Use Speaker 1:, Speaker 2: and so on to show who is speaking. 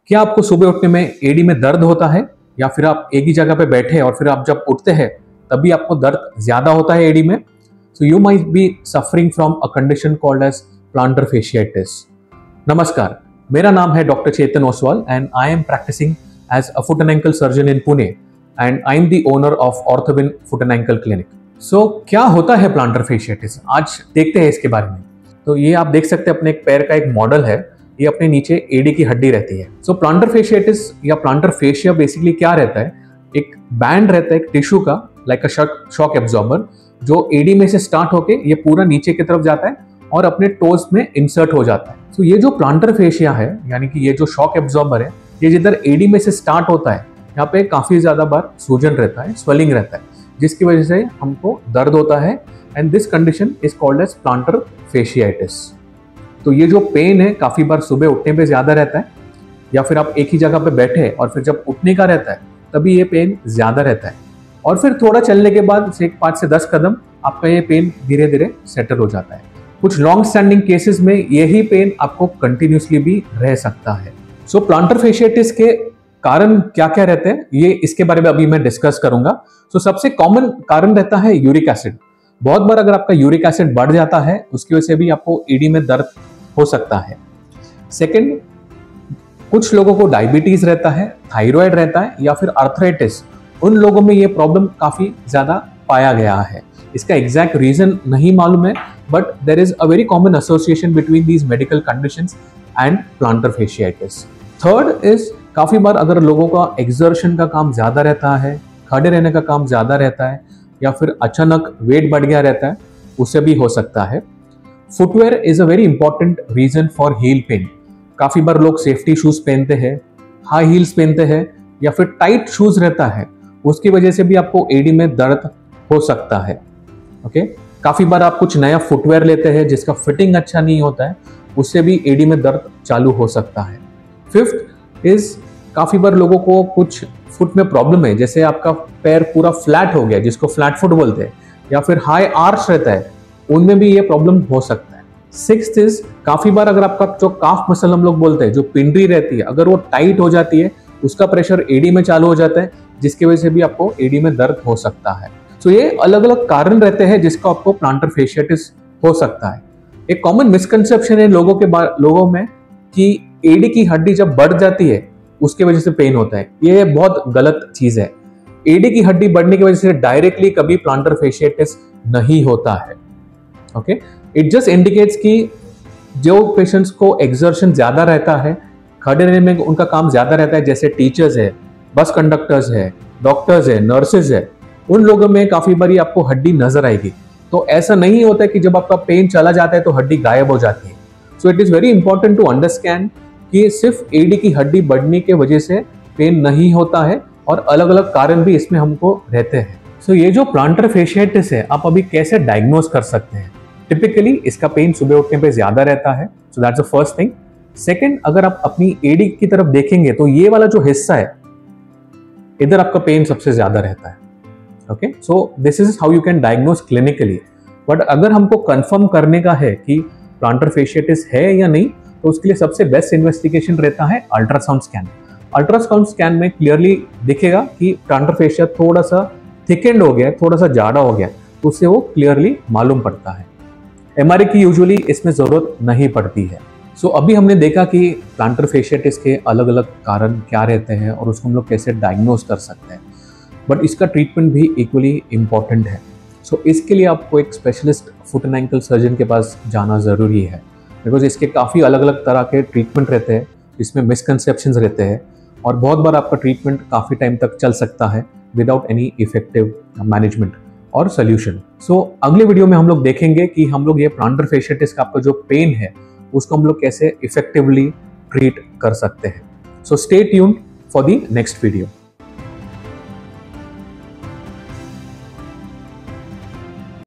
Speaker 1: क्या आपको सुबह उठने में एड़ी में दर्द होता है, या फिर आप एक ही जगह पे बैठे और फिर आप जब उठते हैं तभी आपको दर्द ज्यादा होता है एड़ी में? So you might be suffering from a condition called as plantar fasciitis. नमस्कार, मेरा नाम है doctor Chetan Oswal and I am practising as a foot and ankle surgeon in Pune and I am the owner of Orthowin foot and ankle clinic. So क्या होता है planter fasciitis, आज देखते हैं इसके बारे में। तो ये आप देख सकते हैं अपने एक पैर का एक मॉडल है, ये अपने नीचे एडी की हड्डी रहती है। सो प्लांटर फेशियाइटिस या प्लांटर फेशिया बेसिकली क्या रहता है, एक बैंड रहता है एक टिश्यू का, लाइक अ शॉक एब्जॉर्बर, जो एडी में से स्टार्ट होके ये पूरा नीचे की तरफ जाता है और अपने टोज में इंसर्ट हो जाता है। सो ये जो प्लांटर फेशिया है, यानी कि ये जो शॉक एब्जॉर्बर है, ये जिधर एडी में से स्टार्ट होता है, यहाँ पे काफी ज्यादा बार सूजन रहता है, स्वेलिंग रहता है, जिसकी वजह से हमको दर्द होता है and this condition is called as plantar fasciitis. तो ये जो पेन है काफी बार सुबह उठने पे ज्यादा रहता है, या फिर आप एक ही जगह पे बैठे और फिर जब उठने का रहता है तभी ये पेन ज्यादा रहता है, और फिर थोड़ा चलने के बाद 5 से 10 कदम आपका ये पेन धीरे धीरे सेटल हो जाता है। कुछ लॉन्ग स्टैंडिंग केसेस में यही पेन आपको कंटिन्यूसली भी रह सकता है। सो प्लांटर फेशियाइटिस के कारण क्या क्या रहते हैं, ये इसके बारे में अभी मैं डिस्कस करूंगा। सो सबसे कॉमन कारण रहता है यूरिक एसिड। बहुत बार अगर आपका यूरिक एसिड बढ़ जाता है, उसकी वजह से भी आपको एडी में दर्द हो सकता है। सेकंड, कुछ लोगों को डायबिटीज रहता है, थायराइड रहता है, या फिर आर्थराइटिस, उन लोगों में ये प्रॉब्लम काफी ज्यादा पाया गया है। इसका एग्जैक्ट रीजन नहीं मालूम है, but there is a very common association between these medical conditions and plantar fasciitis. Third is, काफी बार अगर लोगों का एक्सर्शन का काम ज्यादा रहता है, खड़े रहने का काम ज्यादा रहता है, या फिर अचानक वेट बढ़ गया रहता है, उससे भी हो सकता है। Footwear is a very important reason for heel pain. काफी बार लोग सेफ्टी शूज पहनते हैं, हाई हील्स पहनते हैं, या फिर टाइट शूज रहता है, उसकी वजह से भी आपको एडी में दर्द हो सकता है। ओके, काफी बार आप कुछ नया फुटवेयर लेते हैं जिसका फिटिंग अच्छा नहीं होता है, उससे भी एडी में दर्द चालू हो सकता है। फिफ्थ इज, काफी बार लोगों को कुछ फुट में प्रॉब्लम है, जैसे आपका पैर पूरा फ्लैट हो गया, जिसको फ्लैट फुट बोलते हैं, या फिर हाई आर्च रहता है, उनमें भी ये प्रॉब्लम हो सकता है। सिक्स्थ इज, काफी बार अगर आपका जो काफ मसल हम लोग बोलते हैं, जो पिंडली रहती है, अगर वो टाइट हो जाती है, उसका प्रेशर एडी में चालू हो जाता है, जिसकी वजह से भी आपको एडी में दर्द हो सकता है। सो ये अलग अलग कारण रहते हैं जिसको आपको प्लांटर फेशियाइटिस हो सकता है। एक कॉमन मिसकंसेप्शन है लोगों में कि एडी की हड्डी जब बढ़ जाती है उसके वजह से पेन होता है। ये बहुत गलत चीज है। एडी की हड्डी बढ़ने की वजह से डायरेक्टली कभी प्लांटर फेशियाइटिस नहीं होता है। ओके, इट जस्ट इंडिकेट्स कि जो पेशेंट्स को एक्सर्शन ज्यादा रहता है, खड़े रहने में उनका काम ज्यादा रहता है, जैसे टीचर्स है, बस कंडक्टर्स है, डॉक्टर्स है, नर्सेज है, उन लोगों में काफी बारी आपको हड्डी नजर आएगी। तो ऐसा नहीं होता है कि जब आपका पेन चला जाता है तो हड्डी गायब हो जाती है। So it is very important to understand कि सिर्फ एडी की हड्डी बढ़ने की वजह से पेन नहीं होता है, और अलग अलग कारण भी इसमें हमको रहते हैं। सो ये जो प्लांटर फेशियाइटिस है, आप अभी कैसे डायग्नोज कर सकते हैं? टिपिकली इसका पेन सुबह उठने पे ज्यादा रहता है, so that's the first thing. Second, अगर आप अपनी एडी की तरफ देखेंगे तो ये वाला जो हिस्सा है, इधर आपका पेन सबसे ज्यादा रहता है। Okay, so this is how you can diagnose clinically. But अगर हमको कंफर्म करने का है कि प्लांटर फेशियाइटिस है या नहीं, तो उसके लिए सबसे बेस्ट इन्वेस्टिगेशन रहता है अल्ट्रासाउंड स्कैन। अल्ट्रासाउंड स्कैन में क्लियरली दिखेगा कि प्लांटर फेशिया थोड़ा सा थिकेंड हो गया, थोड़ा सा जाड़ा हो गया, तो उससे वो क्लियरली मालूम पड़ता है। एमआरआई की यूजुअली इसमें जरूरत नहीं पड़ती है। सो अभी हमने देखा कि प्लांटर फेशियाइटिस के अलग अलग कारण क्या रहते हैं और उसको हम लोग कैसे डायग्नोज कर सकते हैं, बट इसका ट्रीटमेंट भी इक्वली इम्पॉर्टेंट है। सो इसके लिए आपको एक specialist foot and ankle surgeon के पास जाना ज़रूरी है, बिकॉज इसके काफ़ी अलग अलग तरह के ट्रीटमेंट रहते हैं, इसमें मिसकंसेप्शंस रहते हैं, और बहुत बार आपका ट्रीटमेंट काफ़ी टाइम तक चल सकता है विदाउट एनी इफेक्टिव मैनेजमेंट और सोल्यूशन। सो अगले वीडियो में हम लोग देखेंगे कि हम लोग ये प्लांटर फेशियाइटिस का आपका जो पेन है उसको हम लोग कैसे इफेक्टिवली ट्रीट कर सकते हैं। So stay tuned for the next video.